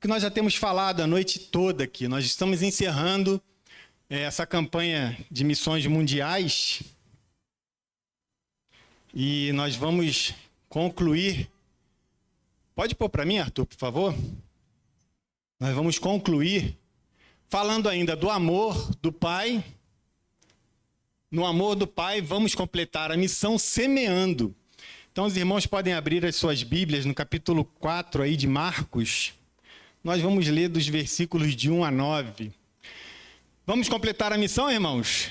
que nós já temos falado a noite toda aqui. Nós estamos encerrando essa campanha de missões mundiais e nós vamos concluir. Pode pôr para mim, Arthur, por favor? Nós vamos concluir falando ainda do amor do Pai. No amor do Pai, vamos completar a missão semeando. Então, os irmãos podem abrir as suas Bíblias no capítulo 4 aí de Marcos. Nós vamos ler dos versículos de 1 a 9. Vamos completar a missão, irmãos?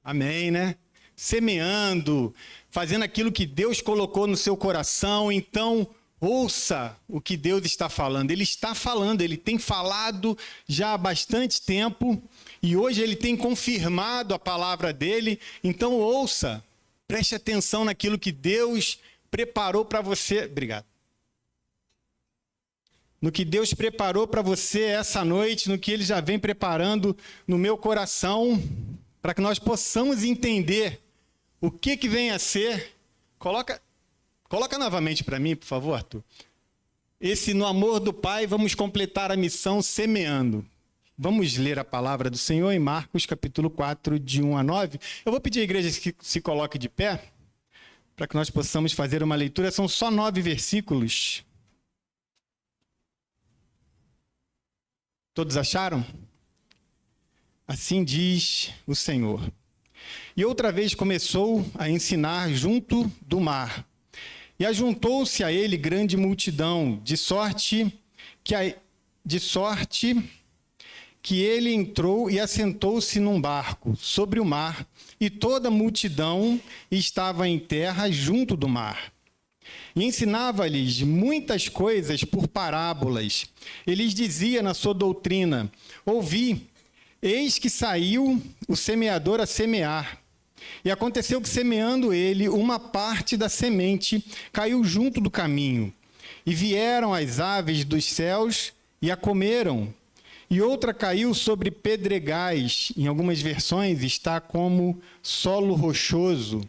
Amém, né? Semeando, fazendo aquilo que Deus colocou no seu coração. Então, ouça o que Deus está falando. Ele está falando, ele tem falado já há bastante tempo e hoje ele tem confirmado a palavra dele. Então, ouça, preste atenção naquilo que Deus preparou para você. Obrigado. No que Deus preparou para você essa noite, no que Ele já vem preparando no meu coração, para que nós possamos entender o que vem a ser. Coloca novamente para mim, por favor, Arthur. Esse no amor do Pai, vamos completar a missão semeando. Vamos ler a palavra do Senhor em Marcos, capítulo 4, de 1 a 9. Eu vou pedir à igreja que se coloque de pé, para que nós possamos fazer uma leitura. São só 9 versículos. Todos acharam? Assim diz o Senhor. E outra vez começou a ensinar junto do mar. E ajuntou-se a ele grande multidão, de sorte que ele entrou e assentou-se num barco sobre o mar, e toda a multidão estava em terra junto do mar. E ensinava-lhes muitas coisas por parábolas. Ele lhes dizia na sua doutrina: ouvi, eis que saiu o semeador a semear. E aconteceu que, semeando ele, uma parte da semente caiu junto do caminho. E vieram as aves dos céus e a comeram. E outra caiu sobre pedregais. Em algumas versões está como solo rochoso,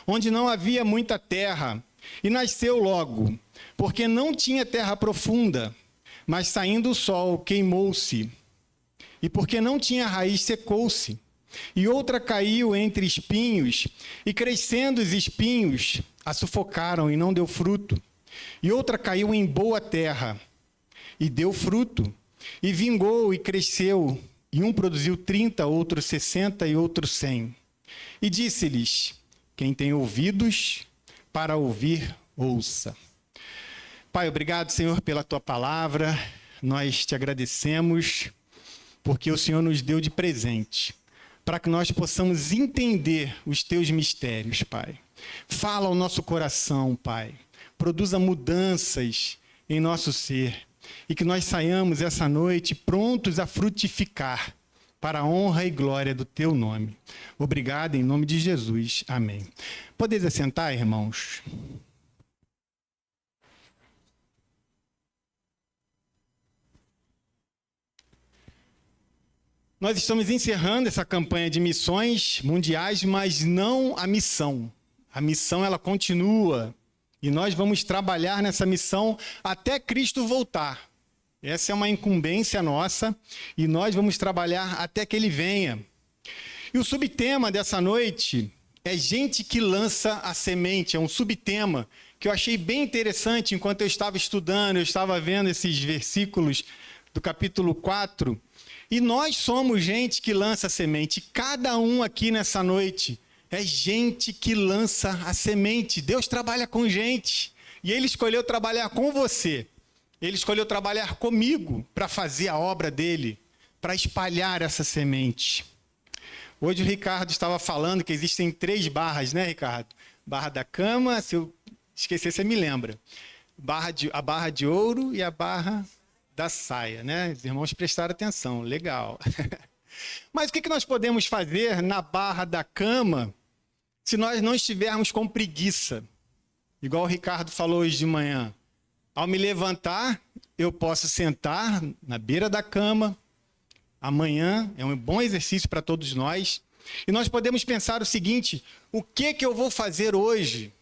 onde não havia muita terra. E nasceu logo, porque não tinha terra profunda, mas saindo o sol queimou-se. E porque não tinha raiz, secou-se. E outra caiu entre espinhos, e crescendo os espinhos, a sufocaram e não deu fruto. E outra caiu em boa terra, e deu fruto, e vingou e cresceu, e um produziu 30, outro 60 e outro 100. E disse-lhes: quem tem ouvidos para ouvir, ouça. Pai, obrigado, Senhor, pela Tua palavra. Nós te agradecemos porque o Senhor nos deu de presente, para que nós possamos entender os Teus mistérios, Pai. Fala ao nosso coração, Pai. Produza mudanças em nosso ser e que nós saiamos essa noite prontos a frutificar para a honra e glória do Teu nome. Obrigado, em nome de Jesus. Amém. Podeis assentar, irmãos? Nós estamos encerrando essa campanha de missões mundiais, mas não a missão. A missão, ela continua. E nós vamos trabalhar nessa missão até Cristo voltar. Essa é uma incumbência nossa e nós vamos trabalhar até que Ele venha. E o subtema dessa noite é gente que lança a semente. É um subtema que eu achei bem interessante enquanto eu estava estudando, eu estava vendo esses versículos do capítulo 4. E nós somos gente que lança a semente. Cada um aqui nessa noite é gente que lança a semente. Deus trabalha com gente. E Ele escolheu trabalhar com você. Ele escolheu trabalhar comigo para fazer a obra dele, para espalhar essa semente. Hoje o Ricardo estava falando que existem 3 barras, né, Ricardo? Barra da cama, se eu esquecer, você me lembra. A barra de ouro e a barra da saia, né? Os irmãos prestaram atenção, legal. Mas o que nós podemos fazer na barra da cama se nós não estivermos com preguiça? Igual o Ricardo falou hoje de manhã. Ao me levantar, eu posso sentar na beira da cama. Amanhã é um bom exercício para todos nós. E nós podemos pensar o seguinte: o que eu vou fazer hoje?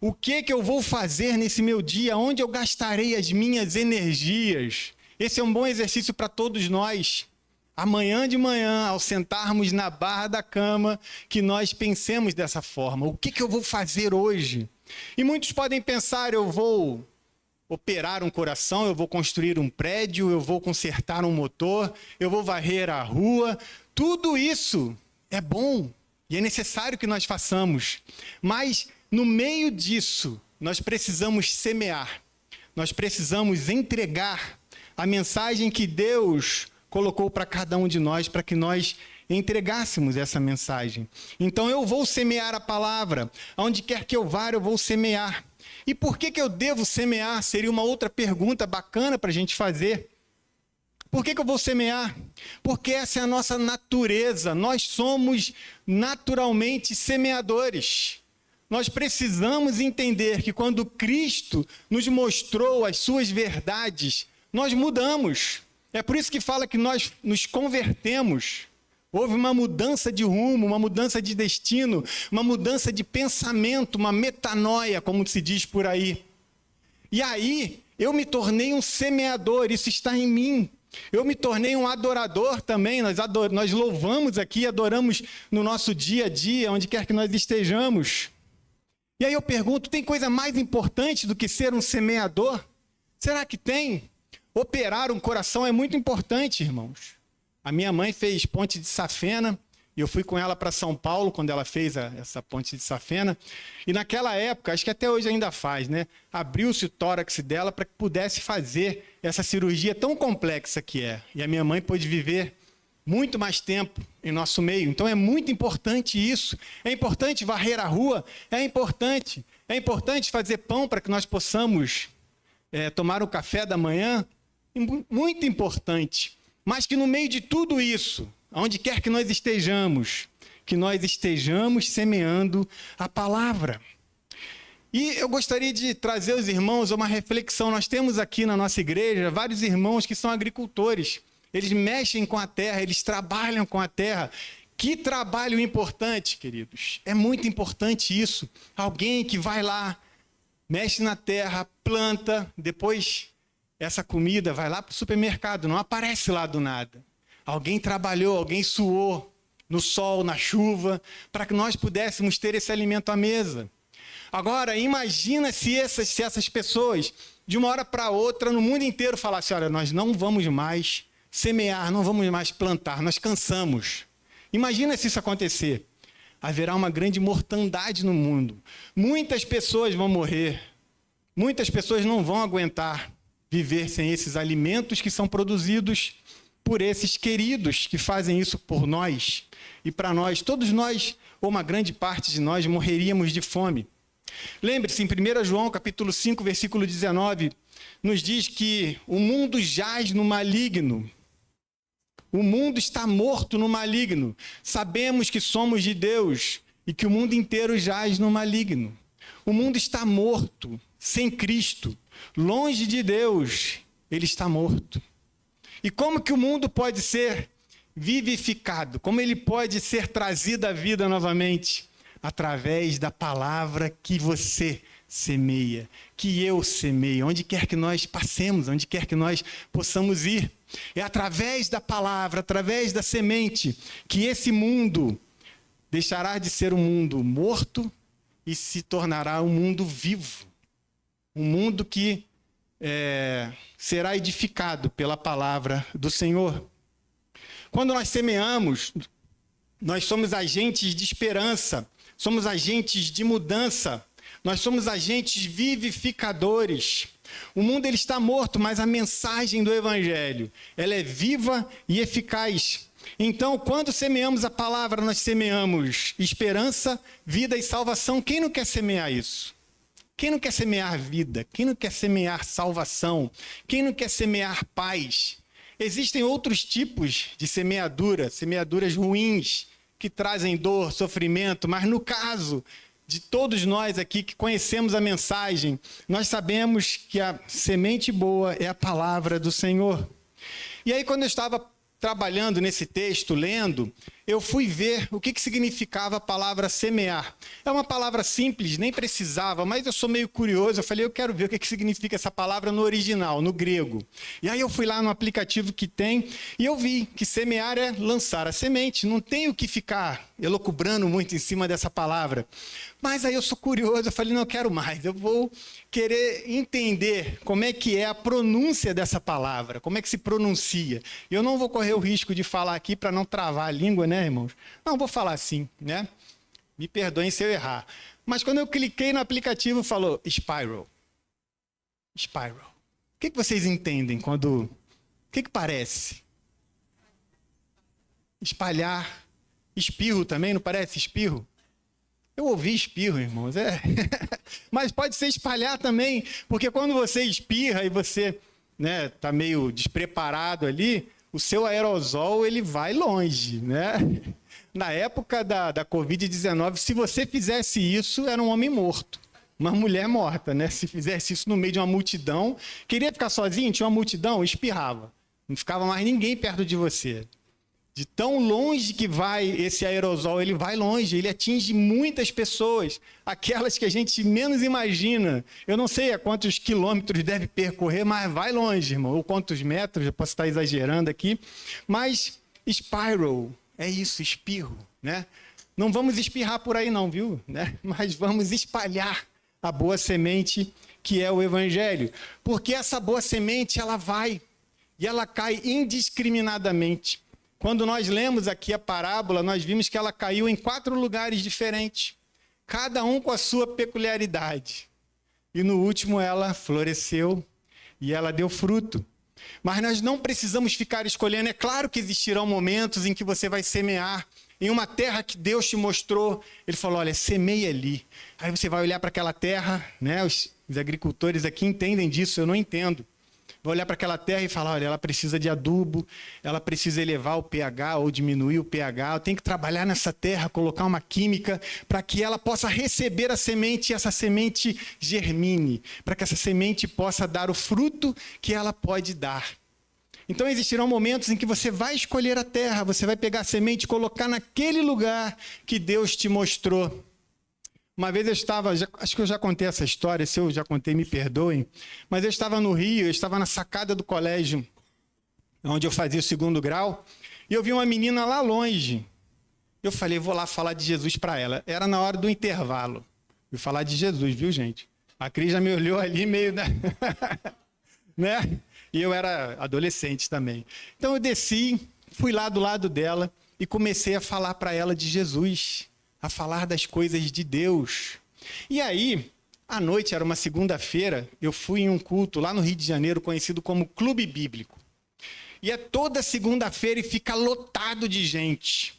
O que eu vou fazer nesse meu dia? Onde eu gastarei as minhas energias? Esse é um bom exercício para todos nós. Amanhã de manhã, ao sentarmos na barra da cama, que nós pensemos dessa forma. O que eu vou fazer hoje? E muitos podem pensar, eu vou operar um coração, eu vou construir um prédio, eu vou consertar um motor, eu vou varrer a rua. Tudo isso é bom e é necessário que nós façamos. Mas, no meio disso, nós precisamos semear. Nós precisamos entregar a mensagem que Deus colocou para cada um de nós, para que nós entregássemos essa mensagem. Então, eu vou semear a palavra. Aonde quer que eu vá, eu vou semear. E por que eu devo semear? Seria uma outra pergunta bacana para a gente fazer. Por que eu vou semear? Porque essa é a nossa natureza. Nós somos naturalmente semeadores. Nós precisamos entender que quando Cristo nos mostrou as suas verdades, nós mudamos. É por isso que fala que nós nos convertemos. Houve uma mudança de rumo, uma mudança de destino, uma mudança de pensamento, uma metanoia, como se diz por aí. E aí, eu me tornei um semeador, isso está em mim. Eu me tornei um adorador também, nós louvamos aqui, adoramos no nosso dia a dia, onde quer que nós estejamos. E aí eu pergunto, tem coisa mais importante do que ser um semeador? Será que tem? Operar um coração é muito importante, irmãos. A minha mãe fez ponte de safena, e eu fui com ela para São Paulo, quando ela fez essa ponte de safena. E naquela época, acho que até hoje ainda faz, né? Abriu-se o tórax dela para que pudesse fazer essa cirurgia tão complexa que é. E a minha mãe pôde viver muito mais tempo em nosso meio. Então é muito importante isso. É importante varrer a rua? É importante. É importante fazer pão para que nós possamos tomar o café da manhã? Muito importante. Mas que no meio de tudo isso, onde quer que nós estejamos semeando a palavra. E eu gostaria de trazer aos irmãos uma reflexão. Nós temos aqui na nossa igreja vários irmãos que são agricultores. Eles mexem com a terra, eles trabalham com a terra. Que trabalho importante, queridos. É muito importante isso. Alguém que vai lá, mexe na terra, planta, depois essa comida vai lá para o supermercado, não aparece lá do nada. Alguém trabalhou, alguém suou no sol, na chuva, para que nós pudéssemos ter esse alimento à mesa. Agora, imagina se essas pessoas, de uma hora para outra, no mundo inteiro, falassem, olha, nós não vamos mais semear, não vamos mais plantar, nós cansamos. Imagina se isso acontecer. Haverá uma grande mortandade no mundo. Muitas pessoas vão morrer. Muitas pessoas não vão aguentar viver sem esses alimentos que são produzidos por esses queridos que fazem isso por nós. E para nós, todos nós, ou uma grande parte de nós, morreríamos de fome. Lembre-se, em 1 João, capítulo 5, versículo 19, nos diz que o mundo jaz no maligno. O mundo está morto no maligno. Sabemos que somos de Deus e que o mundo inteiro jaz no maligno. O mundo está morto, sem Cristo. Longe de Deus, ele está morto. E como que o mundo pode ser vivificado? Como ele pode ser trazido à vida novamente? Através da palavra que você semeia, que eu semeio, onde quer que nós passemos, onde quer que nós possamos ir. É através da palavra, através da semente, que esse mundo deixará de ser um mundo morto e se tornará um mundo vivo. Um mundo que será edificado pela palavra do Senhor. Quando nós semeamos, nós somos agentes de esperança, somos agentes de mudança, nós somos agentes vivificadores. O mundo ele está morto, mas a mensagem do Evangelho, ela é viva e eficaz. Então, quando semeamos a palavra, nós semeamos esperança, vida e salvação. Quem não quer semear isso? Quem não quer semear vida? Quem não quer semear salvação? Quem não quer semear paz? Existem outros tipos de semeadura, semeaduras ruins, que trazem dor, sofrimento, mas no caso de todos nós aqui que conhecemos a mensagem, nós sabemos que a semente boa é a palavra do Senhor. E aí, quando eu estava trabalhando nesse texto, lendo, eu fui ver o que significava a palavra semear. É uma palavra simples, nem precisava, mas eu sou meio curioso. Eu falei, eu quero ver o que significa essa palavra no original, no grego. E aí eu fui lá no aplicativo que tem e eu vi que semear é lançar a semente. Não tenho que ficar elucubrando muito em cima dessa palavra. Mas aí eu sou curioso, eu falei, não, eu quero mais. Eu vou querer entender como é que é a pronúncia dessa palavra, como é que se pronuncia. Eu não vou correr o risco de falar aqui para não travar a língua, né, irmãos? Não, vou falar assim, né? Me perdoem se eu errar. Mas quando eu cliquei no aplicativo, falou spiral. Spiral. O que vocês entendem quando... O que parece? Espalhar. Espirro também, não parece espirro? Eu ouvi espirro, irmãos, mas pode ser espalhar também, porque quando você espirra e você tá meio despreparado ali, o seu aerosol ele vai longe, né? Na época da Covid-19, se você fizesse isso, era um homem morto, uma mulher morta, né? Se fizesse isso no meio de uma multidão, queria ficar sozinho, tinha uma multidão, espirrava, não ficava mais ninguém perto de você. De tão longe que vai esse aerosol, ele vai longe, ele atinge muitas pessoas, aquelas que a gente menos imagina. Eu não sei a quantos quilômetros deve percorrer, mas vai longe, irmão. Ou quantos metros, eu posso estar exagerando aqui. Mas spiral, é isso, espirro, né? Não vamos espirrar por aí não, viu? Né? Mas vamos espalhar a boa semente que é o evangelho. Porque essa boa semente, ela vai e ela cai indiscriminadamente. Quando nós lemos aqui a parábola, nós vimos que ela caiu em 4 lugares diferentes, cada um com a sua peculiaridade. E no último ela floresceu e ela deu fruto. Mas nós não precisamos ficar escolhendo. É claro que existirão momentos em que você vai semear em uma terra que Deus te mostrou. Ele falou, olha, semeia ali. Aí você vai olhar para aquela terra, né? Os agricultores aqui entendem disso, eu não entendo. Vai olhar para aquela terra e falar, olha, ela precisa de adubo, ela precisa elevar o pH ou diminuir o pH, eu tenho que trabalhar nessa terra, colocar uma química para que ela possa receber a semente e essa semente germine, para que essa semente possa dar o fruto que ela pode dar. Então existirão momentos em que você vai escolher a terra, você vai pegar a semente e colocar naquele lugar que Deus te mostrou. Uma vez eu estava, acho que eu já contei essa história, se eu já contei, me perdoem, mas eu estava no Rio, eu estava na sacada do colégio, onde eu fazia o 2º grau, e eu vi uma menina lá longe. Eu falei, vou lá falar de Jesus para ela. Era na hora do intervalo. Vou falar de Jesus, viu, gente? A Cris já me olhou ali meio, né? E eu era adolescente também. Então eu desci, fui lá do lado dela e comecei a falar para ela de Jesus, a falar das coisas de Deus. E aí, à noite, era uma segunda-feira, eu fui em um culto lá no Rio de Janeiro, conhecido como Clube Bíblico. E é toda segunda-feira e fica lotado de gente.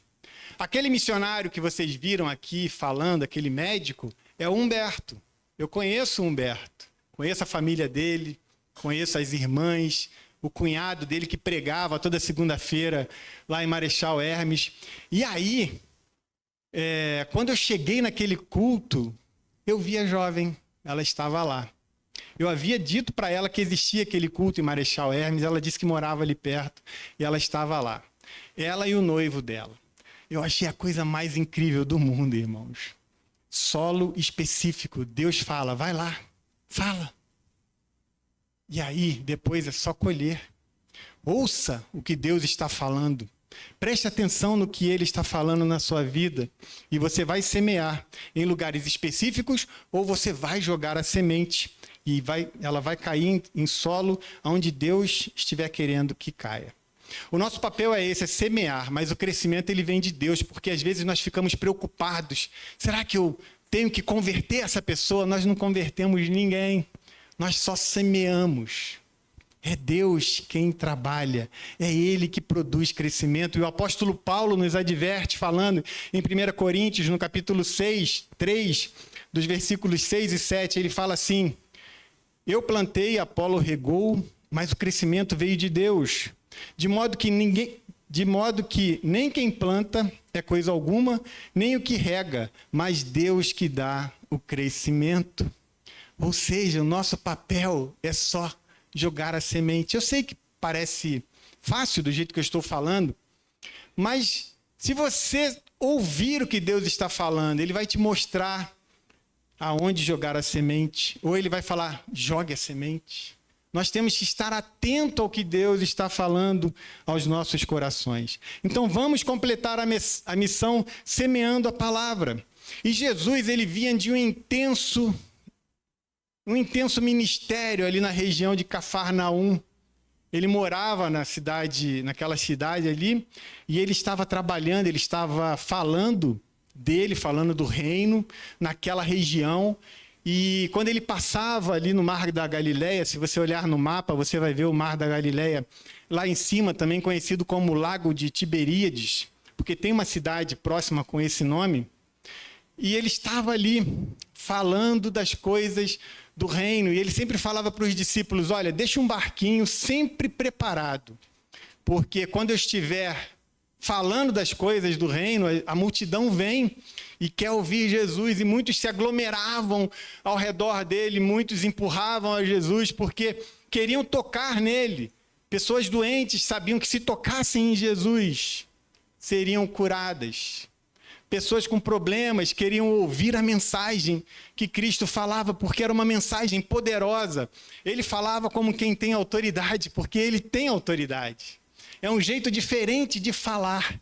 Aquele missionário que vocês viram aqui falando, aquele médico, é o Humberto. Eu conheço o Humberto, conheço a família dele, conheço as irmãs, o cunhado dele que pregava toda segunda-feira lá em Marechal Hermes. E aí... quando eu cheguei naquele culto, eu vi a jovem, ela estava lá. Eu havia dito para ela que existia aquele culto em Marechal Hermes, ela disse que morava ali perto, e ela estava lá. Ela e o noivo dela. Eu achei a coisa mais incrível do mundo, irmãos. Solo específico, Deus fala, vai lá, fala. E aí, depois é só colher. Ouça o que Deus está falando. Preste atenção no que Ele está falando na sua vida e você vai semear em lugares específicos ou você vai jogar a semente e ela vai cair em solo onde Deus estiver querendo que caia. O nosso papel é esse, é semear, mas o crescimento ele vem de Deus, porque às vezes nós ficamos preocupados. Será que eu tenho que converter essa pessoa? Nós não convertemos ninguém, nós só semeamos. É Deus quem trabalha, é Ele que produz crescimento. E o apóstolo Paulo nos adverte, falando em 1 Coríntios, no capítulo 6, 3, dos versículos 6 e 7, ele fala assim, eu plantei, Apolo regou, mas o crescimento veio de Deus, de modo que nem quem planta é coisa alguma, nem o que rega, mas Deus que dá o crescimento. Ou seja, o nosso papel é só jogar a semente. Eu sei que parece fácil do jeito que eu estou falando, mas Se você ouvir o que Deus está falando, Ele vai te mostrar aonde jogar a semente, ou Ele vai falar, jogue a semente. Nós temos que estar atento ao que Deus está falando aos nossos corações. Então vamos completar a missão semeando a palavra. E Jesus, ele vinha de um intenso ministério ali na região de Cafarnaum. Ele morava naquela cidade ali, e ele estava trabalhando, ele estava falando do reino, naquela região. E quando ele passava ali no Mar da Galileia, se você olhar no mapa, você vai ver o Mar da Galileia lá em cima, também conhecido como Lago de Tiberíades, porque tem uma cidade próxima com esse nome. E ele estava ali falando das coisas do reino, e ele sempre falava para os discípulos, olha, deixa um barquinho sempre preparado, porque quando eu estiver falando das coisas do reino, a multidão vem e quer ouvir Jesus, e muitos se aglomeravam ao redor dele, muitos empurravam a Jesus, porque queriam tocar nele. Pessoas doentes sabiam que se tocassem em Jesus, seriam curadas. Pessoas com problemas queriam ouvir a mensagem que Cristo falava, porque era uma mensagem poderosa. Ele falava como quem tem autoridade, porque ele tem autoridade. É um jeito diferente de falar.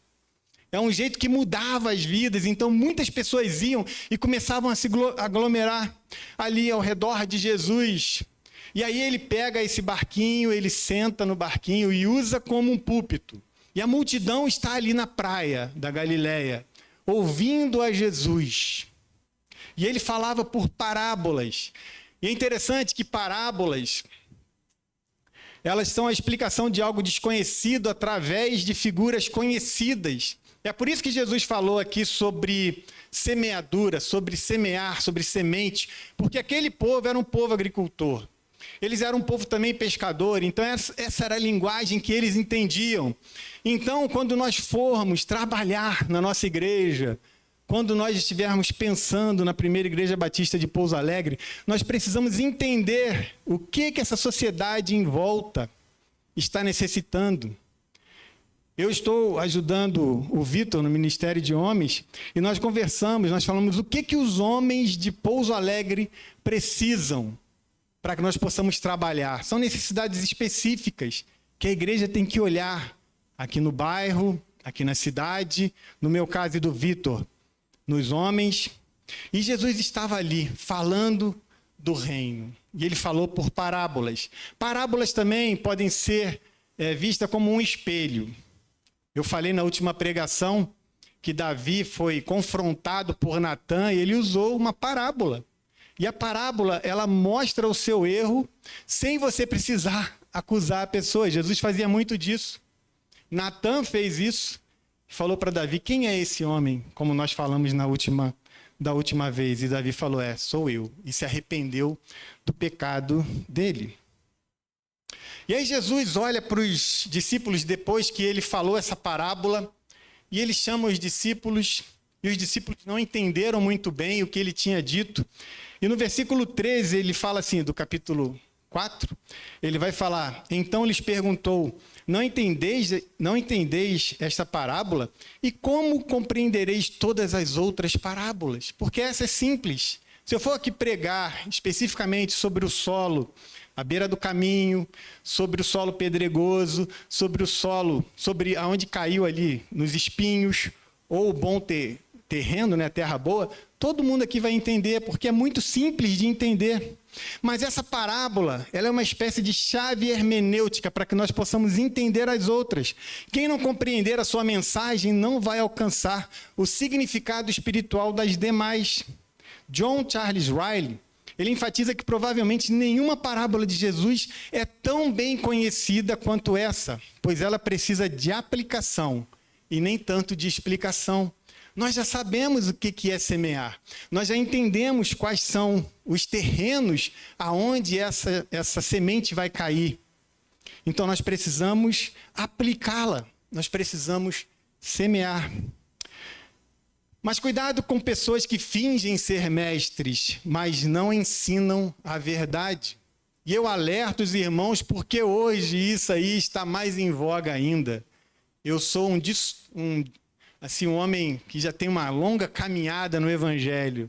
É um jeito que mudava as vidas. Então, muitas pessoas iam e começavam a se aglomerar ali ao redor de Jesus. E aí ele pega esse barquinho, ele senta no barquinho e usa como um púlpito. E a multidão está ali na praia da Galileia, ouvindo a Jesus. E ele falava por parábolas. E é interessante que parábolas, elas são a explicação de algo desconhecido através de figuras conhecidas. É por isso que Jesus falou aqui sobre semeadura, sobre semear, sobre semente, porque aquele povo era um povo agricultor. Eles eram um povo também pescador, então essa era a linguagem que eles entendiam. Então, quando nós formos trabalhar na nossa igreja, quando nós estivermos pensando na primeira igreja batista de Pouso Alegre, nós precisamos entender o que essa sociedade em volta está necessitando. Eu estou ajudando o Vitor no Ministério de Homens, e nós conversamos, nós falamos o que os homens de Pouso Alegre precisam para que nós possamos trabalhar. São necessidades específicas que a igreja tem que olhar aqui no bairro, aqui na cidade, no meu caso e do Vitor, nos homens. E Jesus estava ali falando do reino. E ele falou por parábolas. Parábolas também podem ser vistas como um espelho. Eu falei na última pregação que Davi foi confrontado por Natã e ele usou uma parábola. E a parábola, ela mostra o seu erro sem você precisar acusar a pessoa. Jesus fazia muito disso. Natã fez isso e falou para Davi, quem é esse homem? Como nós falamos da última vez. E Davi falou, sou eu. E se arrependeu do pecado dele. E aí Jesus olha para os discípulos depois que ele falou essa parábola, e ele chama os discípulos, e os discípulos não entenderam muito bem o que ele tinha dito. E no versículo 13 ele fala assim, do capítulo 4, ele vai falar, então lhes perguntou, não entendeis esta parábola? E como compreendereis todas as outras parábolas? Porque essa é simples. Se eu for aqui pregar especificamente sobre o solo, à beira do caminho, sobre o solo pedregoso, sobre aonde caiu ali, nos espinhos, ou o bom terreno, né, terra boa, todo mundo aqui vai entender, porque é muito simples de entender. Mas essa parábola, ela é uma espécie de chave hermenêutica para que nós possamos entender as outras. Quem não compreender a sua mensagem não vai alcançar o significado espiritual das demais. John Charles Riley, ele enfatiza que provavelmente nenhuma parábola de Jesus é tão bem conhecida quanto essa, pois ela precisa de aplicação e nem tanto de explicação. Nós já sabemos o que é semear. Nós já entendemos quais são os terrenos aonde essa semente vai cair. Então nós precisamos aplicá-la, nós precisamos semear. Mas cuidado com pessoas que fingem ser mestres, mas não ensinam a verdade. E eu alerto os irmãos porque hoje isso aí está mais em voga ainda. Eu sou assim, um homem que já tem uma longa caminhada no Evangelho.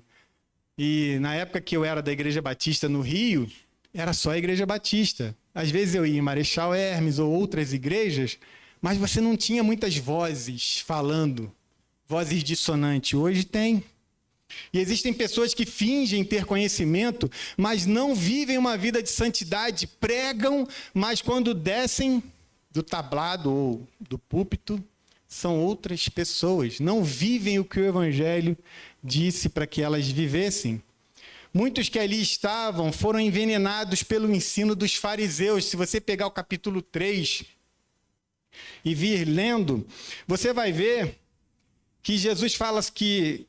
E na época que eu era da Igreja Batista no Rio, era só a Igreja Batista. Às vezes eu ia em Marechal Hermes ou outras igrejas, mas você não tinha muitas vozes falando, vozes dissonantes. Hoje tem. E existem pessoas que fingem ter conhecimento, mas não vivem uma vida de santidade, pregam, mas quando descem do tablado ou do púlpito, são outras pessoas. Não vivem o que o Evangelho disse para que elas vivessem. Muitos que ali estavam foram envenenados pelo ensino dos fariseus. Se você pegar o capítulo 3 e vir lendo, você vai ver que Jesus fala que,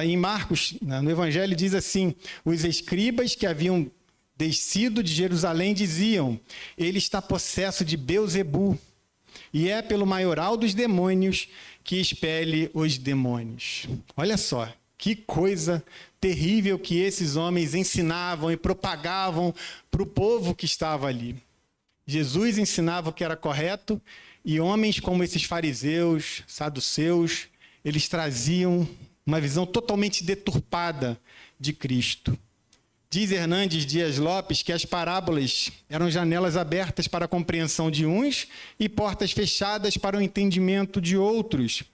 em Marcos, no Evangelho, diz assim: os escribas que haviam descido de Jerusalém diziam: ele está possesso de Beelzebu, e é pelo maioral dos demônios que expele os demônios. Olha só, que coisa terrível que esses homens ensinavam e propagavam para o povo que estava ali. Jesus ensinava o que era correto, e homens como esses fariseus, saduceus, eles traziam uma visão totalmente deturpada de Cristo. Diz Hernandes Dias Lopes que as parábolas eram janelas abertas para a compreensão de uns e portas fechadas para o entendimento de outros.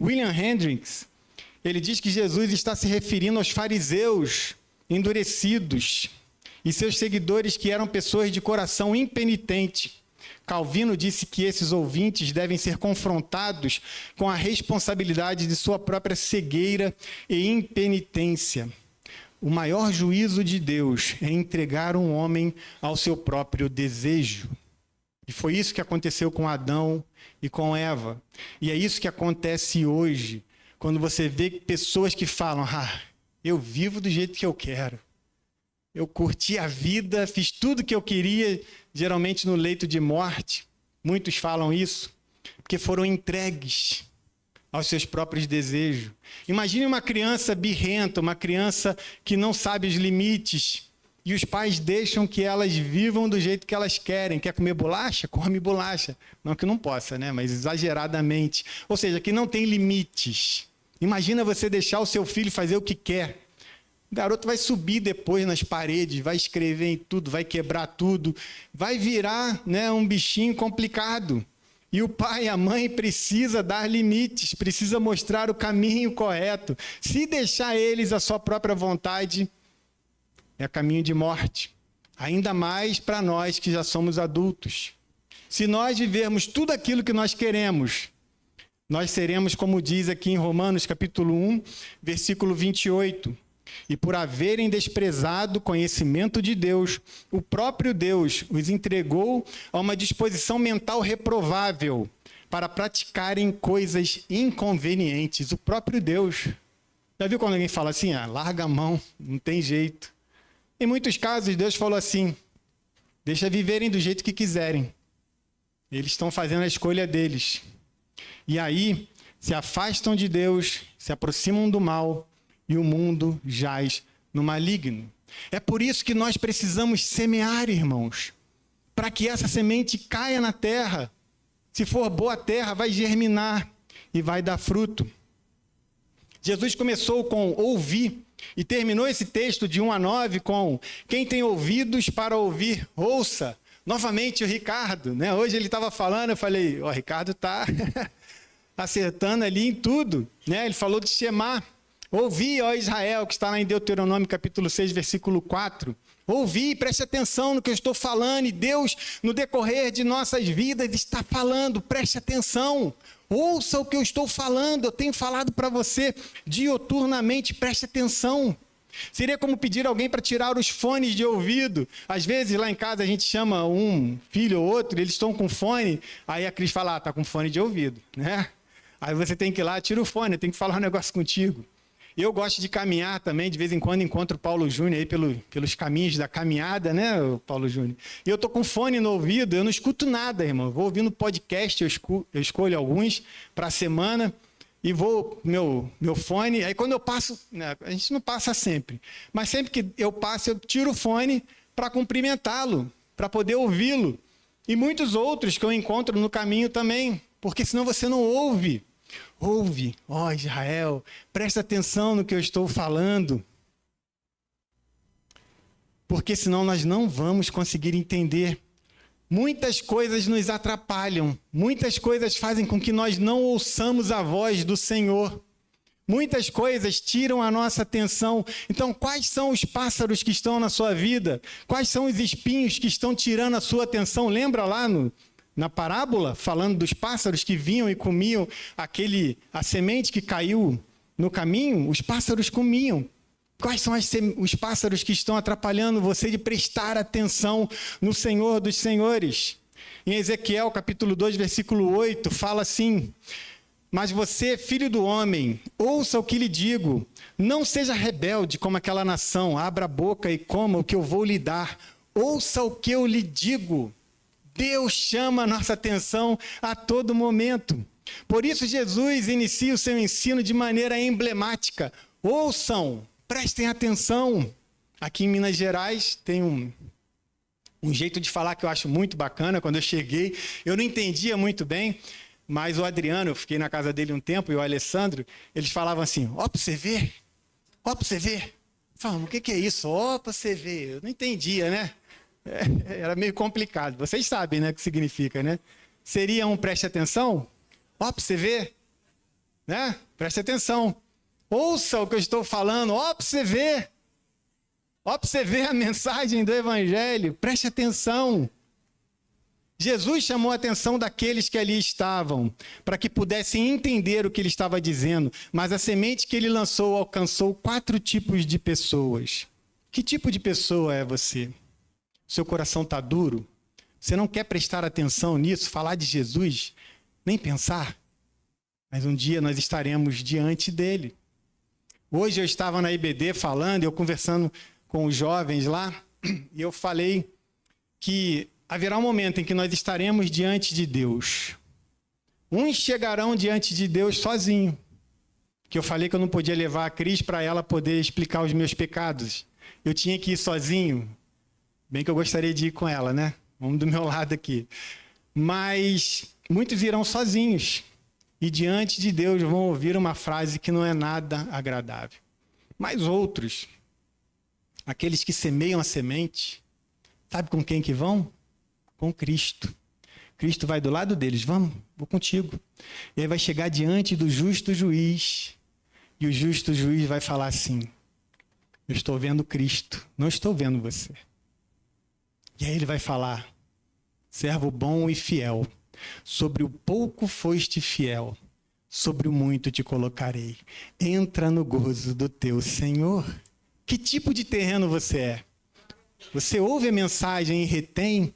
William Hendricks, ele diz que Jesus está se referindo aos fariseus endurecidos e seus seguidores que eram pessoas de coração impenitente. Calvino disse que esses ouvintes devem ser confrontados com a responsabilidade de sua própria cegueira e impenitência. O maior juízo de Deus é entregar um homem ao seu próprio desejo. E foi isso que aconteceu com Adão e com Eva. E é isso que acontece hoje, quando você vê pessoas que falam: eu vivo do jeito que eu quero. Eu curti a vida, fiz tudo que eu queria, geralmente no leito de morte. Muitos falam isso, porque foram entregues aos seus próprios desejos. Imagine uma criança birrenta, uma criança que não sabe os limites, e os pais deixam que elas vivam do jeito que elas querem. Quer comer bolacha? Come bolacha. Não que não possa, né? Mas exageradamente. Ou seja, que não tem limites. Imagina você deixar o seu filho fazer o que quer. O garoto vai subir depois nas paredes, vai escrever em tudo, vai quebrar tudo, vai virar, né, um bichinho complicado. E o pai e a mãe precisa dar limites, precisa mostrar o caminho correto. Se deixar eles à sua própria vontade, é caminho de morte. Ainda mais para nós que já somos adultos. Se nós vivermos tudo aquilo que nós queremos, nós seremos, como diz aqui em Romanos capítulo 1, versículo 28. E por haverem desprezado o conhecimento de Deus, o próprio Deus os entregou a uma disposição mental reprovável para praticarem coisas inconvenientes. O próprio Deus. Já viu quando alguém fala assim: larga a mão, não tem jeito? Em muitos casos, Deus falou assim: deixa viverem do jeito que quiserem. Eles estão fazendo a escolha deles. E aí, se afastam de Deus, se aproximam do mal, e o mundo jaz no maligno. É por isso que nós precisamos semear, irmãos, para que essa semente caia na terra. Se for boa terra, vai germinar e vai dar fruto. Jesus começou com ouvir e terminou esse texto de 1 a 9 com: quem tem ouvidos para ouvir, ouça. Novamente o Ricardo, né? Hoje ele estava falando, eu falei: o Ricardo está acertando ali em tudo, né? Ele falou de Shema. Ouvi, ó Israel, que está lá em Deuteronômio capítulo 6, versículo 4. Ouvi, preste atenção no que eu estou falando, e Deus, no decorrer de nossas vidas, está falando, preste atenção. Ouça o que eu estou falando, eu tenho falado para você dioturnamente, preste atenção. Seria como pedir alguém para tirar os fones de ouvido. Às vezes lá em casa a gente chama um filho ou outro, eles estão com fone, aí a Cris fala: está com fone de ouvido, né? Aí você tem que ir lá, tira o fone, tem que falar um negócio contigo. Eu gosto de caminhar também, de vez em quando encontro o Paulo Júnior aí pelos caminhos da caminhada, né, Paulo Júnior? E eu estou com fone no ouvido, eu não escuto nada, irmão. Vou ouvindo podcast, eu escolho alguns para a semana e vou meu fone. Aí quando eu passo, né, a gente não passa sempre, mas sempre que eu passo, eu tiro o fone para cumprimentá-lo, para poder ouvi-lo. E muitos outros que eu encontro no caminho também, porque senão você não ouve. Ouve, ó Israel, presta atenção no que eu estou falando. Porque senão nós não vamos conseguir entender. Muitas coisas nos atrapalham, muitas coisas fazem com que nós não ouçamos a voz do Senhor. Muitas coisas tiram a nossa atenção. Então, quais são os pássaros que estão na sua vida? Quais são os espinhos que estão tirando a sua atenção? Lembra lá na parábola, falando dos pássaros que vinham e comiam a semente que caiu no caminho? Os pássaros comiam. Quais são os pássaros que estão atrapalhando você de prestar atenção no Senhor dos Senhores? Em Ezequiel, capítulo 2, versículo 8, fala assim: mas você, filho do homem, ouça o que lhe digo. Não seja rebelde como aquela nação. Abra a boca e coma o que eu vou lhe dar. Ouça o que eu lhe digo. Deus chama a nossa atenção a todo momento. Por isso, Jesus inicia o seu ensino de maneira emblemática. Ouçam, prestem atenção. Aqui em Minas Gerais tem um jeito de falar que eu acho muito bacana. Quando eu cheguei, eu não entendia muito bem. Mas o Adriano, eu fiquei na casa dele um tempo, e o Alessandro, eles falavam assim: ó pra você ver, ó pra você ver. Falavam, o que é isso? Ó pra você ver. Eu não entendia, né? Era meio complicado. Vocês sabem, né, o que significa, né? Seria preste atenção? Ó pra você ver, né? Preste atenção. Ouça o que eu estou falando, ó pra você ver. Ó pra você ver a mensagem do Evangelho, preste atenção. Jesus chamou a atenção daqueles que ali estavam, para que pudessem entender o que ele estava dizendo, mas a semente que ele lançou alcançou 4 tipos de pessoas. Que tipo de pessoa é você? Seu coração está duro? Você não quer prestar atenção nisso, falar de Jesus, nem pensar? Mas um dia nós estaremos diante dele. Hoje eu estava na IBD falando, eu conversando com os jovens lá, e eu falei que haverá um momento em que nós estaremos diante de Deus. Uns chegarão diante de Deus sozinho. Que eu falei que eu não podia levar a Cris para ela poder explicar os meus pecados. Eu tinha que ir sozinho. Bem que eu gostaria de ir com ela, né? Vamos do meu lado aqui. Mas muitos irão sozinhos. E diante de Deus vão ouvir uma frase que não é nada agradável. Mas outros, aqueles que semeiam a semente, sabe com quem que vão? Com Cristo. Cristo vai do lado deles. Vamos, vou contigo. E aí vai chegar diante do justo juiz. E o justo juiz vai falar assim: eu estou vendo Cristo, não estou vendo você. E aí ele vai falar: servo bom e fiel, sobre o pouco foste fiel, sobre o muito te colocarei. Entra no gozo do teu Senhor. Que tipo de terreno você é? Você ouve a mensagem e retém?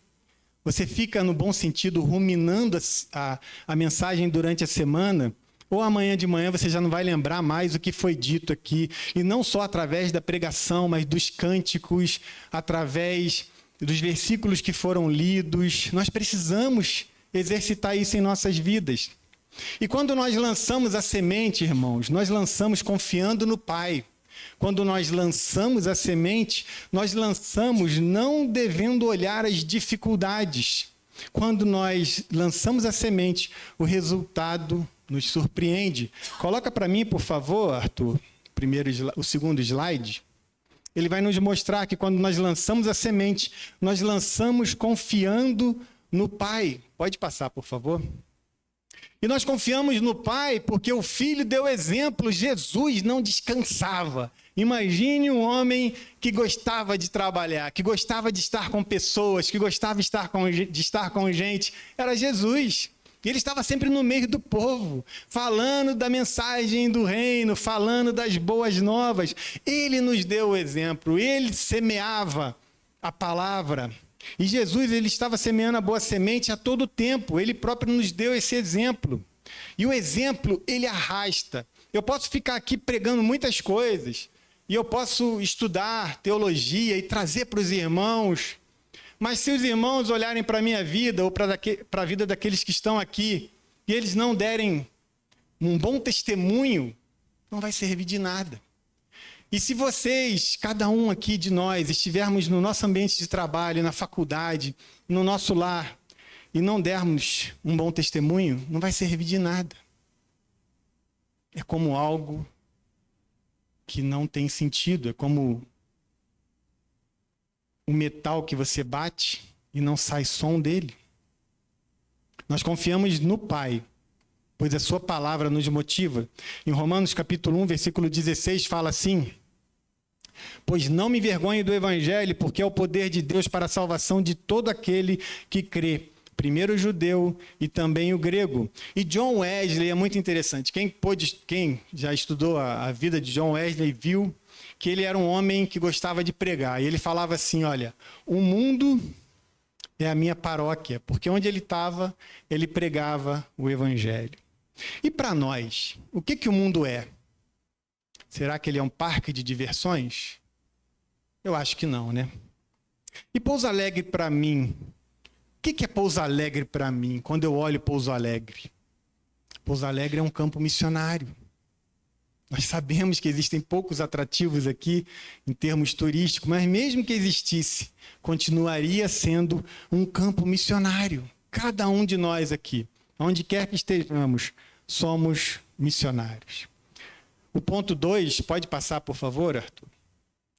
Você fica, no bom sentido, ruminando a mensagem durante a semana? Ou amanhã de manhã você já não vai lembrar mais o que foi dito aqui? E não só através da pregação, mas dos cânticos, através dos versículos que foram lidos. Nós precisamos exercitar isso em nossas vidas. E quando nós lançamos a semente, irmãos, nós lançamos confiando no Pai. Quando nós lançamos a semente, nós lançamos não devendo olhar as dificuldades. Quando nós lançamos a semente, o resultado nos surpreende. Coloca para mim, por favor, Arthur, o segundo slide. Ele vai nos mostrar que quando nós lançamos a semente, nós lançamos confiando no Pai. Pode passar, por favor. E nós confiamos no Pai porque o Filho deu exemplo. Jesus não descansava. Imagine um homem que gostava de trabalhar, que gostava de estar com pessoas, que gostava de estar com gente. Era Jesus. E ele estava sempre no meio do povo, falando da mensagem do reino, falando das boas novas. Ele nos deu o exemplo, ele semeava a palavra. E Jesus, ele estava semeando a boa semente a todo tempo. Ele próprio nos deu esse exemplo. E o exemplo, ele arrasta. Eu posso ficar aqui pregando muitas coisas. E eu posso estudar teologia e trazer para os irmãos. Mas se os irmãos olharem para a minha vida ou para a vida daqueles que estão aqui, e eles não derem um bom testemunho, não vai servir de nada. E se vocês, cada um aqui de nós, estivermos no nosso ambiente de trabalho, na faculdade, no nosso lar, e não dermos um bom testemunho, não vai servir de nada. é como algo que não tem sentido, é como o metal que você bate e não sai som dele. Nós confiamos no Pai, pois a sua palavra nos motiva. Em Romanos capítulo 1, versículo 16, fala assim: pois não me envergonhe do evangelho, porque é o poder de Deus para a salvação de todo aquele que crê, primeiro o judeu e também o grego. E John Wesley é muito interessante. Quem já estudou a vida de John Wesley viu que ele era um homem que gostava de pregar. E ele falava assim, olha, o mundo é a minha paróquia, porque onde ele estava, ele pregava o evangelho. E para nós, o que o mundo é? Será que ele é um parque de diversões? Eu acho que não, né? E Pouso Alegre para mim? O que é Pouso Alegre para mim, quando eu olho Pouso Alegre? Pouso Alegre é um campo missionário. Nós sabemos que existem poucos atrativos aqui em termos turísticos, mas mesmo que existisse, continuaria sendo um campo missionário. Cada um de nós aqui, onde quer que estejamos, somos missionários. O ponto 2, pode passar, por favor, Arthur?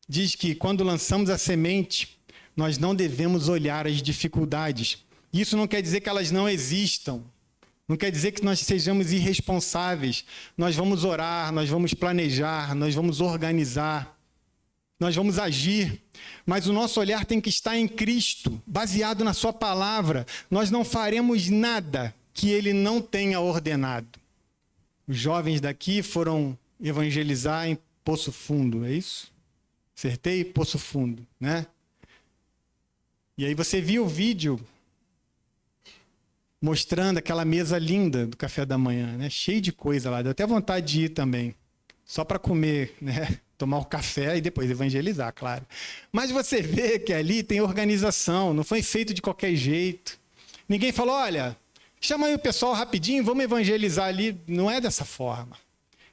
Diz que quando lançamos a semente, nós não devemos olhar as dificuldades. Isso não quer dizer que elas não existam. Não quer dizer que nós sejamos irresponsáveis. Nós vamos orar, nós vamos planejar, nós vamos organizar, nós vamos agir. Mas o nosso olhar tem que estar em Cristo, baseado na sua palavra. Nós não faremos nada que Ele não tenha ordenado. Os jovens daqui foram evangelizar em Poço Fundo, é isso? Acertei? Poço Fundo, né? E aí você viu o vídeo mostrando aquela mesa linda do café da manhã, né? Cheio de coisa lá. Deu até vontade de ir também. Só para comer, né? Tomar o café e depois evangelizar, claro. Mas você vê que ali tem organização, não foi feito de qualquer jeito. Ninguém falou, olha, chama aí o pessoal rapidinho, vamos evangelizar ali. Não é dessa forma.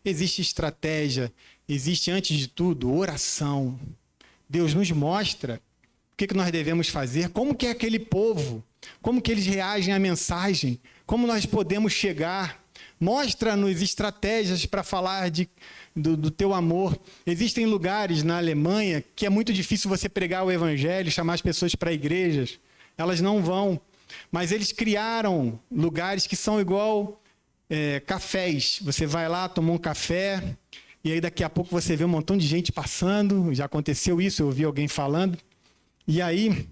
Existe estratégia, existe, antes de tudo, oração. Deus nos mostra o que nós devemos fazer, como que é aquele povo, como que eles reagem à mensagem, como nós podemos chegar. Mostra-nos estratégias para falar do teu amor. Existem lugares na Alemanha que é muito difícil você pregar o evangelho, chamar as pessoas para igrejas. Elas não vão. Mas eles criaram lugares que são igual cafés. Você vai lá, toma um café, e aí daqui a pouco você vê um montão de gente passando. Já aconteceu isso, eu ouvi alguém falando. E aí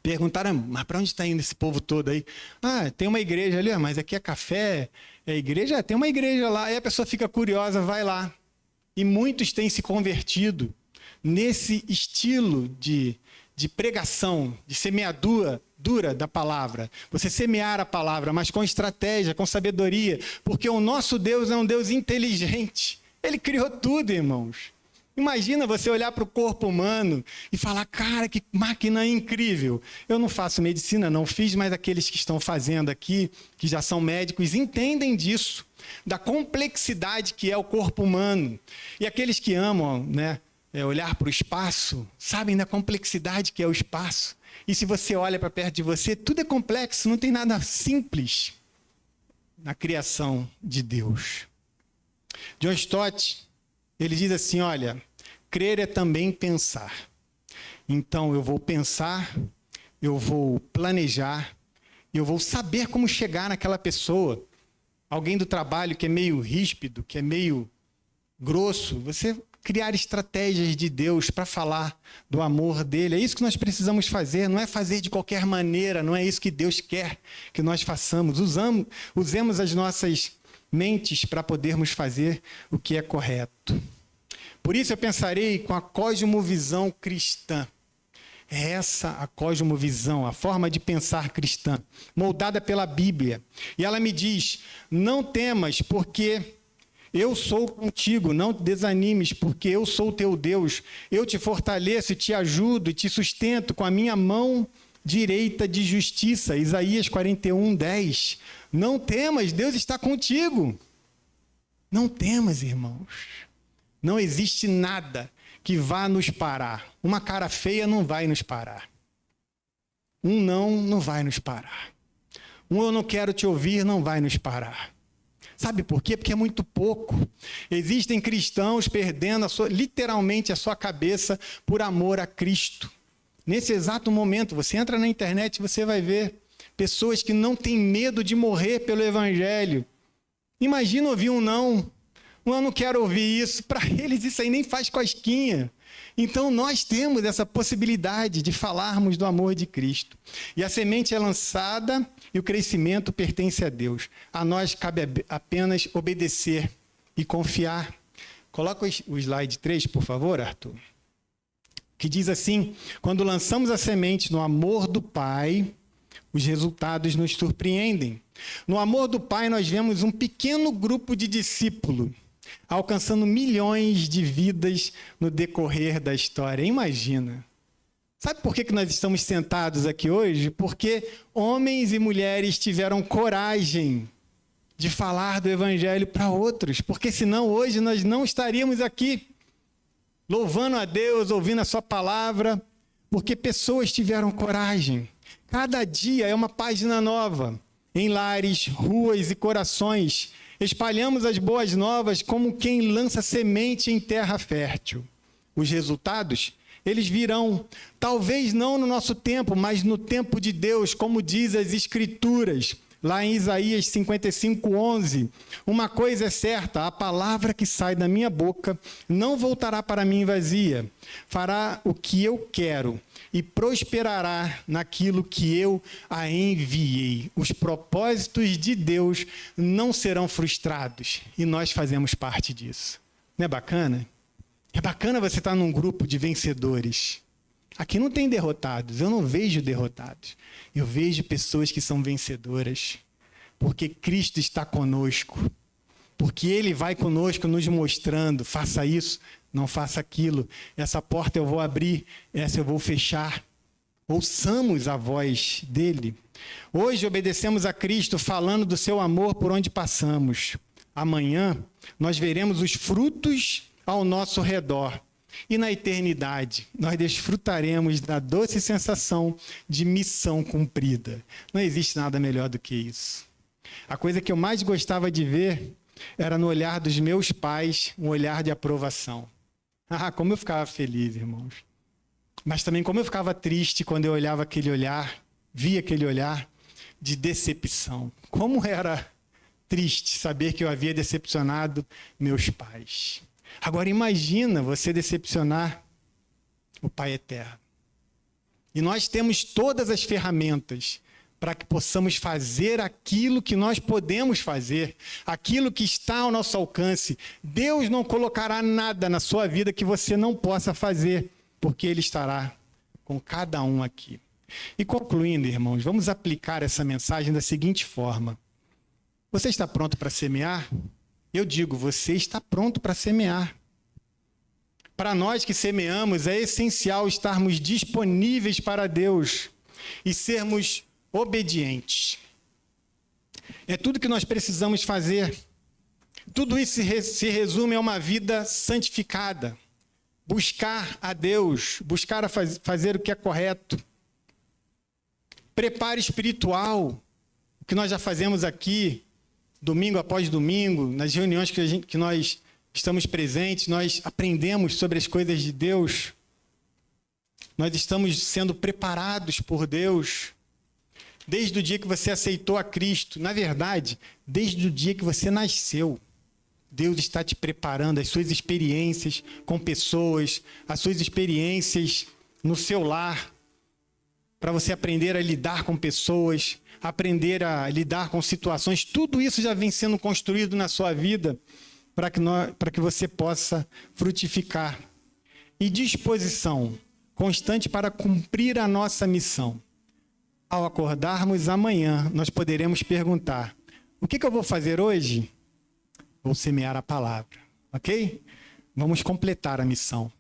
perguntaram, mas para onde está indo esse povo todo aí? Ah, tem uma igreja ali, mas aqui é café, é igreja? Tem uma igreja lá. Aí a pessoa fica curiosa, vai lá. E muitos têm se convertido nesse estilo de pregação, de semeadura dura da palavra. Você semear a palavra, mas com estratégia, com sabedoria, porque o nosso Deus é um Deus inteligente. Ele criou tudo, irmãos. Imagina você olhar para o corpo humano e falar, cara, que máquina incrível. Eu não faço medicina, não fiz, mas aqueles que estão fazendo aqui, que já são médicos, entendem disso, da complexidade que é o corpo humano. E aqueles que amam, né, olhar para o espaço, sabem da complexidade que é o espaço. E se você olha para perto de você, tudo é complexo, não tem nada simples na criação de Deus. John Stott, ele diz assim, olha, crer é também pensar. Então eu vou pensar, eu vou planejar, eu vou saber como chegar naquela pessoa. Alguém do trabalho que é meio ríspido, que é meio grosso, você criar estratégias de Deus para falar do amor dele. É isso que nós precisamos fazer, não é fazer de qualquer maneira, não é isso que Deus quer que nós façamos. Usemos as nossas mentes para podermos fazer o que é correto. Por isso eu pensarei com a cosmovisão cristã. É essa a cosmovisão, a forma de pensar cristã, moldada pela Bíblia. E ela me diz, não temas, porque eu sou contigo, não desanimes, porque eu sou o teu Deus. Eu te fortaleço, te ajudo e te sustento com a minha mão direita de justiça. Isaías 41:10. Não temas, Deus está contigo. Não temas, irmãos. Não existe nada que vá nos parar. Uma cara feia não vai nos parar. Um não vai nos parar. Um eu não quero te ouvir não vai nos parar. Sabe por quê? Porque é muito pouco. Existem cristãos perdendo literalmente a sua cabeça por amor a Cristo. Nesse exato momento, você entra na internet e você vai ver pessoas que não têm medo de morrer pelo Evangelho. Imagina ouvir um não. Eu não quero ouvir isso. Para eles isso aí nem faz cosquinha. Então nós temos essa possibilidade de falarmos do amor de Cristo. E a semente é lançada e o crescimento pertence a Deus. A nós cabe apenas obedecer e confiar. Coloca o slide 3, por favor, Arthur. Que diz assim: quando lançamos a semente no amor do Pai, os resultados nos surpreendem. No amor do Pai, nós vemos um pequeno grupo de discípulos alcançando milhões de vidas no decorrer da história. Imagina. Sabe por que nós estamos sentados aqui hoje? Porque homens e mulheres tiveram coragem de falar do Evangelho para outros. Porque senão hoje nós não estaríamos aqui louvando a Deus, ouvindo a sua palavra. Porque pessoas tiveram coragem. Cada dia é uma página nova. Em lares, ruas e corações, espalhamos as boas novas como quem lança semente em terra fértil. Os resultados, eles virão, talvez não no nosso tempo, mas no tempo de Deus, como diz as Escrituras, lá em Isaías 55:11. Uma coisa é certa, a palavra que sai da minha boca não voltará para mim vazia, fará o que eu quero e prosperará naquilo que eu a enviei. Os propósitos de Deus não serão frustrados e nós fazemos parte disso. Não é bacana? É bacana você estar num grupo de vencedores. Aqui não tem derrotados, eu não vejo derrotados. Eu vejo pessoas que são vencedoras, porque Cristo está conosco, porque Ele vai conosco nos mostrando, faça isso, não faça aquilo, essa porta eu vou abrir, essa eu vou fechar. Ouçamos a voz dEle. Hoje obedecemos a Cristo falando do seu amor por onde passamos. Amanhã nós veremos os frutos ao nosso redor. E na eternidade, nós desfrutaremos da doce sensação de missão cumprida. Não existe nada melhor do que isso. A coisa que eu mais gostava de ver era no olhar dos meus pais, um olhar de aprovação. Ah, como eu ficava feliz, irmãos. Mas também como eu ficava triste quando eu olhava aquele olhar, via aquele olhar de decepção. Como era triste saber que eu havia decepcionado meus pais. Agora imagina você decepcionar o Pai Eterno. E nós temos todas as ferramentas para que possamos fazer aquilo que nós podemos fazer, aquilo que está ao nosso alcance. Deus não colocará nada na sua vida que você não possa fazer, porque Ele estará com cada um aqui. E concluindo, irmãos, vamos aplicar essa mensagem da seguinte forma. Você está pronto para semear? Eu digo, você está pronto para semear. Para nós que semeamos, é essencial estarmos disponíveis para Deus e sermos obedientes. É tudo que nós precisamos fazer. Tudo isso se resume a uma vida santificada. Buscar a Deus, buscar fazer o que é correto. Preparo espiritual, o que nós já fazemos aqui, domingo após domingo, nas reuniões que nós estamos presentes, nós aprendemos sobre as coisas de Deus. Nós estamos sendo preparados por Deus. Desde o dia que você aceitou a Cristo. Na verdade, desde o dia que você nasceu. Deus está te preparando, as suas experiências com pessoas, as suas experiências no seu lar, para você aprender a lidar com pessoas, aprender a lidar com situações. Tudo isso já vem sendo construído na sua vida para que você possa frutificar. E disposição constante para cumprir a nossa missão. Ao acordarmos amanhã, nós poderemos perguntar: o que eu vou fazer hoje? Vou semear a palavra, ok? Vamos completar a missão.